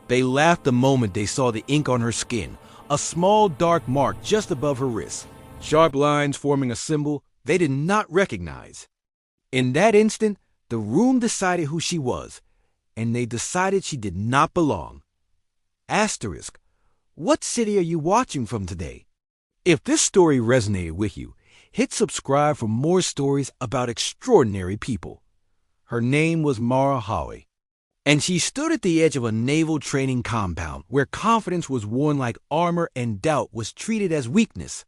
They laughed the moment they saw the ink on her skin, a small dark mark just above her wrist, sharp lines forming a symbol they did not recognize. In that instant, the room decided who she was, and they decided she did not belong. Asterisk, what city are you watching from today? If this story resonated with you, hit subscribe for more stories about extraordinary people. Her name was Mara Howe, and she stood at the edge of a naval training compound where confidence was worn like armor and doubt was treated as weakness.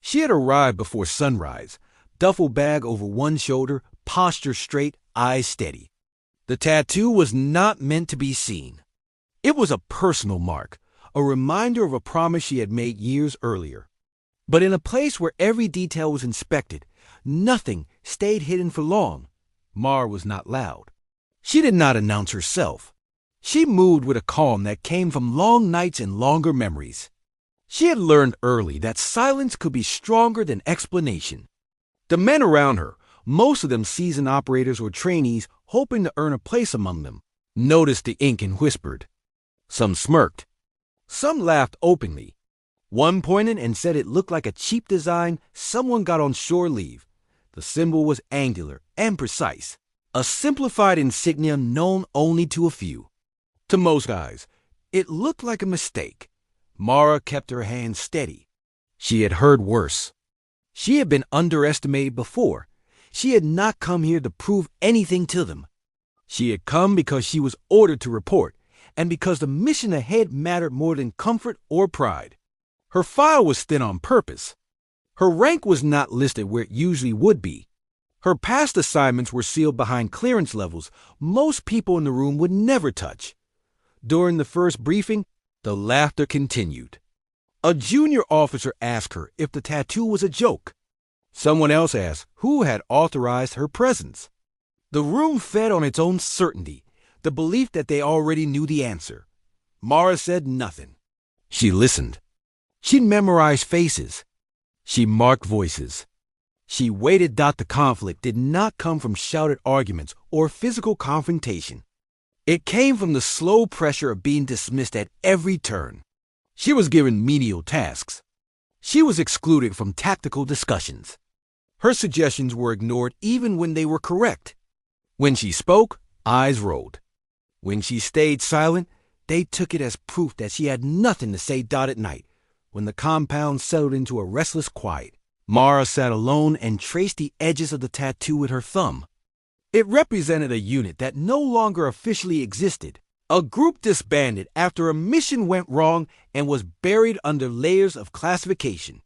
She had arrived before sunrise, duffel bag over one shoulder, posture straight, eyes steady. The tattoo was not meant to be seen. It was a personal mark, a reminder of a promise she had made years earlier. But in a place where every detail was inspected, nothing stayed hidden for long. Mara was not loud. She did not announce herself. She moved with a calm that came from long nights and longer memories. She had learned early that silence could be stronger than explanation. The men around her, most of them seasoned operators or trainees hoping to earn a place among them, noticed the ink and whispered. Some smirked. Some laughed openly. One pointed and said it looked like a cheap design someone got on shore leave. The symbol was angular and precise, a simplified insignia known only to a few. To most eyes, it looked like a mistake. Mara kept her hand steady. She had heard worse. She had been underestimated before. She had not come here to prove anything to them. She had come because she was ordered to report, and because the mission ahead mattered more than comfort or pride. Her file was thin on purpose. Her rank was not listed where it usually would be. Her past assignments were sealed behind clearance levels most people in the room would never touch. During the first briefing, the laughter continued. A junior officer asked her if the tattoo was a joke. Someone else asked who had authorized her presence. The room fed on its own certainty, the belief that they already knew the answer. Mara said nothing. She listened. She memorized faces. She marked voices. She waited. The conflict did not come from shouted arguments or physical confrontation. It came from the slow pressure of being dismissed at every turn. She was given menial tasks. She was excluded from tactical discussions. Her suggestions were ignored even when they were correct. When she spoke, eyes rolled. When she stayed silent, they took it as proof that she had nothing to say. At night, when the compound settled into a restless quiet, Mara sat alone and traced the edges of the tattoo with her thumb. It represented a unit that no longer officially existed. A group disbanded after a mission went wrong and was buried under layers of classification.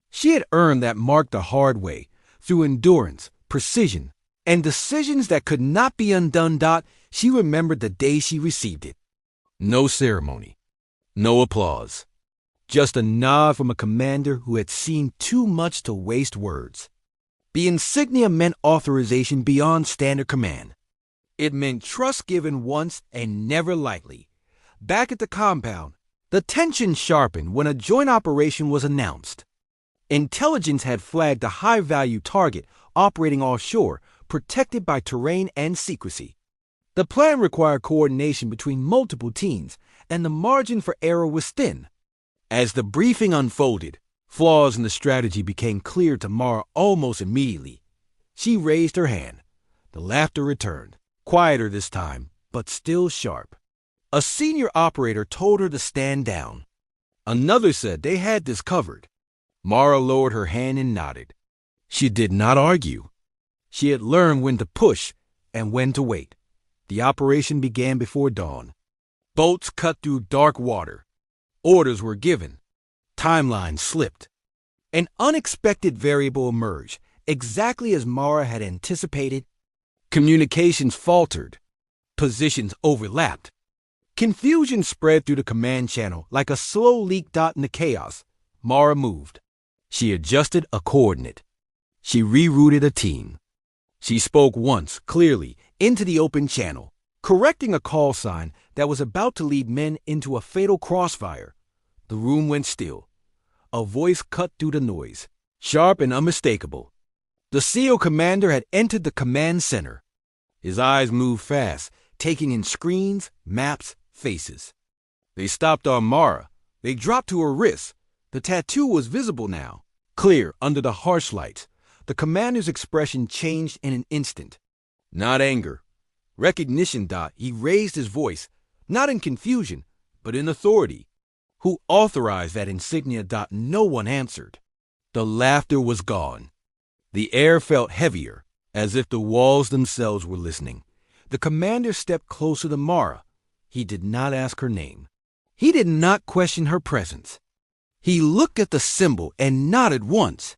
She had earned that mark the hard way, through endurance, precision, and decisions that could not be undone. She remembered the day she received it. No ceremony, no applause. Just a nod from a commander who had seen too much to waste words. The insignia meant authorization beyond standard command. It meant trust given once and never lightly. Back at the compound, the tension sharpened when a joint operation was announced. Intelligence had flagged a high-value target operating offshore, protected by terrain and secrecy. The plan required coordination between multiple teams, and the margin for error was thin. As the briefing unfolded, flaws in the strategy became clear to Mara almost immediately. She raised her hand. The laughter returned, quieter this time, but still sharp. A senior operator told her to stand down. Another said they had this covered. Mara lowered her hand and nodded. She did not argue. She had learned when to push and when to wait. The operation began before dawn. Boats cut through dark water. Orders were given. Timelines slipped. An unexpected variable emerged, exactly as Mara had anticipated. Communications faltered. Positions overlapped. Confusion spread through the command channel like a slow leak. In the chaos, Mara moved. She adjusted a coordinate. She rerouted a team. She spoke once, clearly, into the open channel, correcting a call sign that was about to lead men into a fatal crossfire. The room went still. A voice cut through the noise, sharp and unmistakable. The SEAL commander had entered the command center. His eyes moved fast, taking in screens, maps, faces. They stopped on Mara. They dropped to her wrist. The tattoo was visible now, clear under the harsh lights. The commander's expression changed in an instant. Not anger. Recognition. He raised his voice, not in confusion, but in authority. Who authorized that insignia? No one answered. The laughter was gone. The air felt heavier, as if the walls themselves were listening. The commander stepped closer to Mara. He did not ask her name. He did not question her presence. He looked at the symbol and nodded once.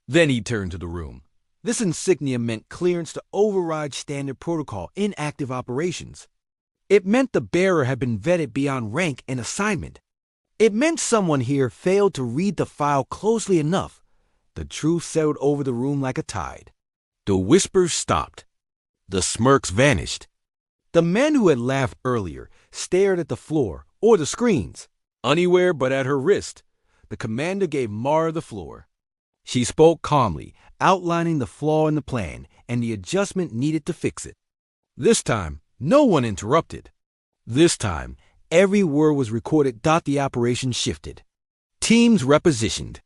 Then he turned to the room. This insignia meant clearance to override standard protocol in active operations. It meant the bearer had been vetted beyond rank and assignment. It meant someone here failed to read the file closely enough. The truth settled over the room like a tide. The whispers stopped. The smirks vanished. The men who had laughed earlier stared at the floor or the screens, anywhere but at her wrist. The commander gave Mara the floor. She spoke calmly, outlining the flaw in the plan and the adjustment needed to fix it. This time, no one interrupted. This time, every word was recorded. The operation shifted. Teams repositioned.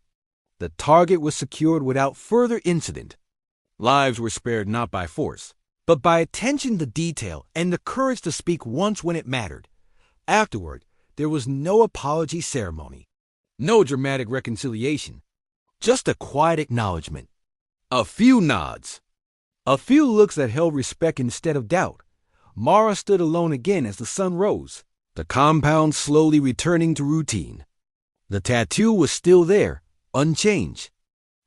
The target was secured without further incident. Lives were spared not by force, but by attention to detail and the courage to speak once when it mattered. Afterward, there was no apology ceremony, no dramatic reconciliation, just a quiet acknowledgement. A few nods. A few looks that held respect instead of doubt. Mara stood alone again as the sun rose, the compound slowly returning to routine. The tattoo was still there, unchanged.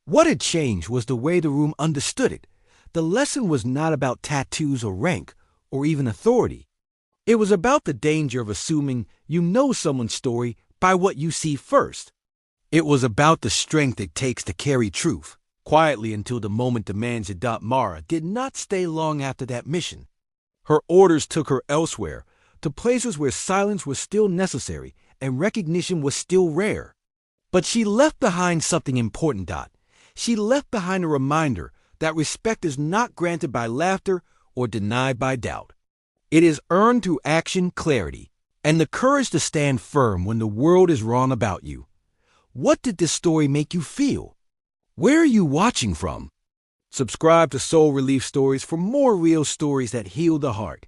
What had changed was the way the room understood it. The lesson was not about tattoos or rank, or even authority. It was about the danger of assuming you know someone's story by what you see first. It was about the strength it takes to carry truth, quietly until the moment demands it. Mara did not stay long after that mission. Her orders took her elsewhere, to places where silence was still necessary and recognition was still rare. But she left behind something important. She left behind a reminder that respect is not granted by laughter or denied by doubt. It is earned through action, clarity, and the courage to stand firm when the world is wrong about you. What did this story make you feel? Where are you watching from? Subscribe to Soul Relief Stories for more real stories that heal the heart.